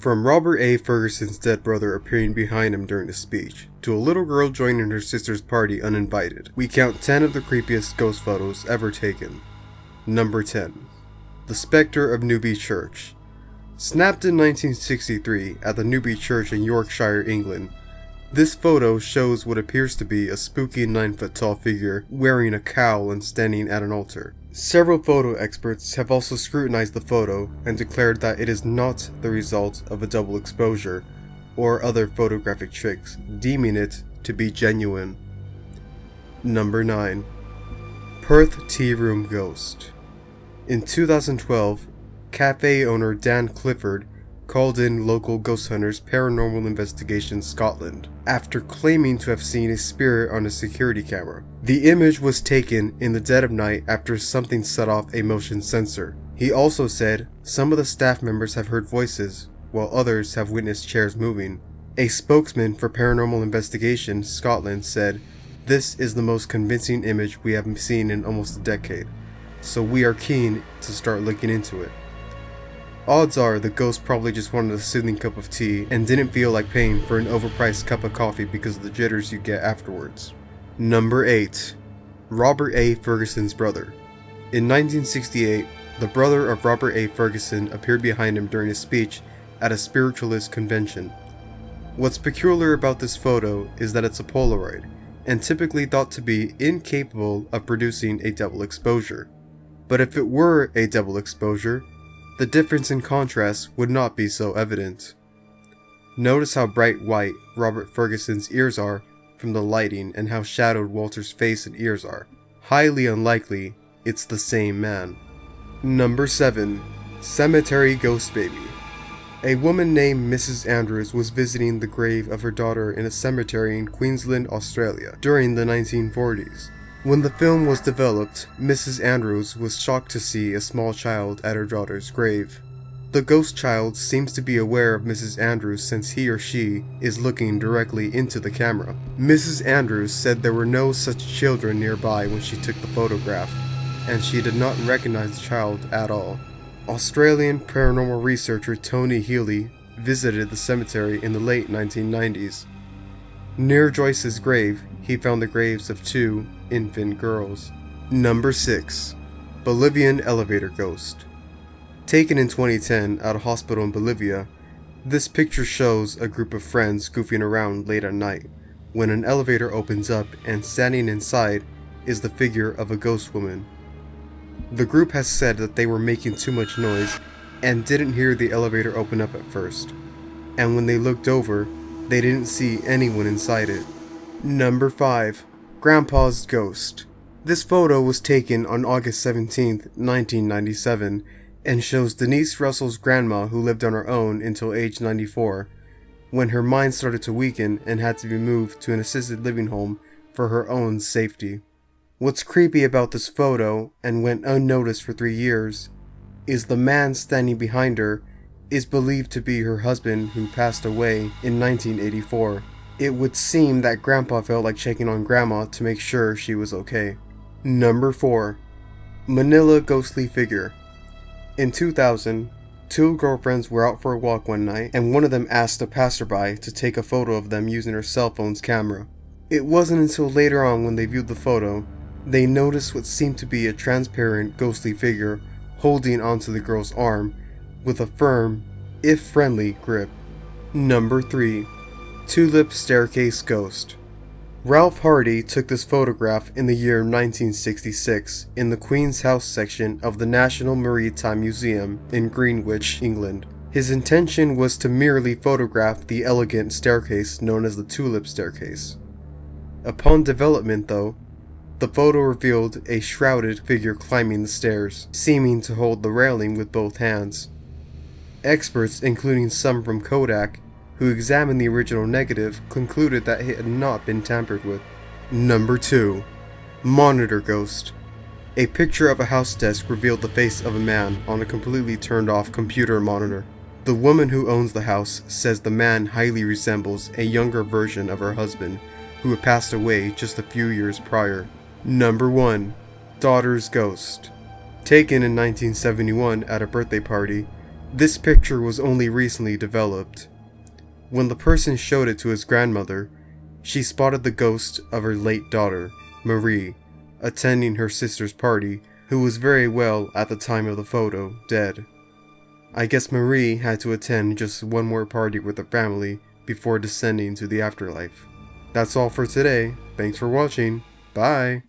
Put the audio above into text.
From Robert A. Ferguson's dead brother appearing behind him during a speech, to a little girl joining her sister's party uninvited, we count 10 of the creepiest ghost photos ever taken. Number 10. The Spectre of Newbie Church. Snapped in 1963 at the Newbie Church in Yorkshire, England, this photo shows what appears to be a spooky 9-foot-tall figure wearing a cowl and standing at an altar. Several photo experts have also scrutinized the photo and declared that it is not the result of a double exposure or other photographic tricks, deeming it to be genuine. Number 9. Perth Tearoom Ghost. In 2012, cafe owner Dan Clifford called in local ghost hunters Paranormal Investigation Scotland after claiming to have seen a spirit on a security camera. The image was taken in the dead of night after something set off a motion sensor. He also said some of the staff members have heard voices, while others have witnessed chairs moving. A spokesman for Paranormal Investigation Scotland said, "This is the most convincing image we have seen in almost a decade, so we are keen to start looking into it." Odds are the ghost probably just wanted a soothing cup of tea and didn't feel like paying for an overpriced cup of coffee because of the jitters you get afterwards. Number 8. Robert A. Ferguson's brother. In 1968, the brother of Robert A. Ferguson appeared behind him during a speech at a spiritualist convention. What's peculiar about this photo is that it's a Polaroid, and typically thought to be incapable of producing a double exposure. But if it were a double exposure, the difference in contrast would not be so evident. Notice how bright white Robert Ferguson's ears are from the lighting and how shadowed Walter's face and ears are. Highly unlikely it's the same man. Number 7. Cemetery Ghost Baby. A woman named Mrs. Andrews was visiting the grave of her daughter in a cemetery in Queensland, Australia, during the 1940s. When the film was developed, Mrs. Andrews was shocked to see a small child at her daughter's grave. The ghost child seems to be aware of Mrs. Andrews since he or she is looking directly into the camera. Mrs. Andrews said there were no such children nearby when she took the photograph, and she did not recognize the child at all. Australian paranormal researcher Tony Healy visited the cemetery in the late 1990s. Near Joyce's grave, he found the graves of 2 infant girls. Number 6. Bolivian Elevator Ghost. Taken in 2010 at a hospital in Bolivia, this picture shows a group of friends goofing around late at night when an elevator opens up and standing inside is the figure of a ghost woman. The group has said that they were making too much noise and didn't hear the elevator open up at first, and when they looked over, they didn't see anyone inside it. Number 5. Grandpa's Ghost. This photo was taken on August 17, 1997, and shows Denise Russell's grandma who lived on her own until age 94, when her mind started to weaken and had to be moved to an assisted living home for her own safety. What's creepy about this photo, and went unnoticed for 3 years, is the man standing behind her is believed to be her husband who passed away in 1984. It would seem that Grandpa felt like checking on Grandma to make sure she was okay. Number 4. Manila Ghostly Figure. In 2000, 2 girlfriends were out for a walk one night, and one of them asked a passerby to take a photo of them using her cell phone's camera. It wasn't until later on when they viewed the photo, they noticed what seemed to be a transparent ghostly figure holding onto the girl's arm with a firm, if friendly, grip. Number 3. Tulip Staircase Ghost. Ralph Hardy took this photograph in the year 1966 in the Queen's House section of the National Maritime Museum in Greenwich, England. His intention was to merely photograph the elegant staircase known as the Tulip Staircase. Upon development, though, the photo revealed a shrouded figure climbing the stairs, seeming to hold the railing with both hands. Experts, including some from Kodak, who examined the original negative, concluded that it had not been tampered with. Number 2. Monitor Ghost. A picture of a house desk revealed the face of a man on a completely turned off computer monitor. The woman who owns the house says the man highly resembles a younger version of her husband, who had passed away just a few years prior. Number 1. Daughter's Ghost. Taken in 1971 at a birthday party, This picture was only recently developed. When the person showed it to his grandmother, she spotted the ghost of her late daughter, Marie, attending her sister's party, who was very well, at the time of the photo, dead. I guess Marie had to attend just one more party with her family before descending to the afterlife. That's all for today. Thanks for watching. Bye!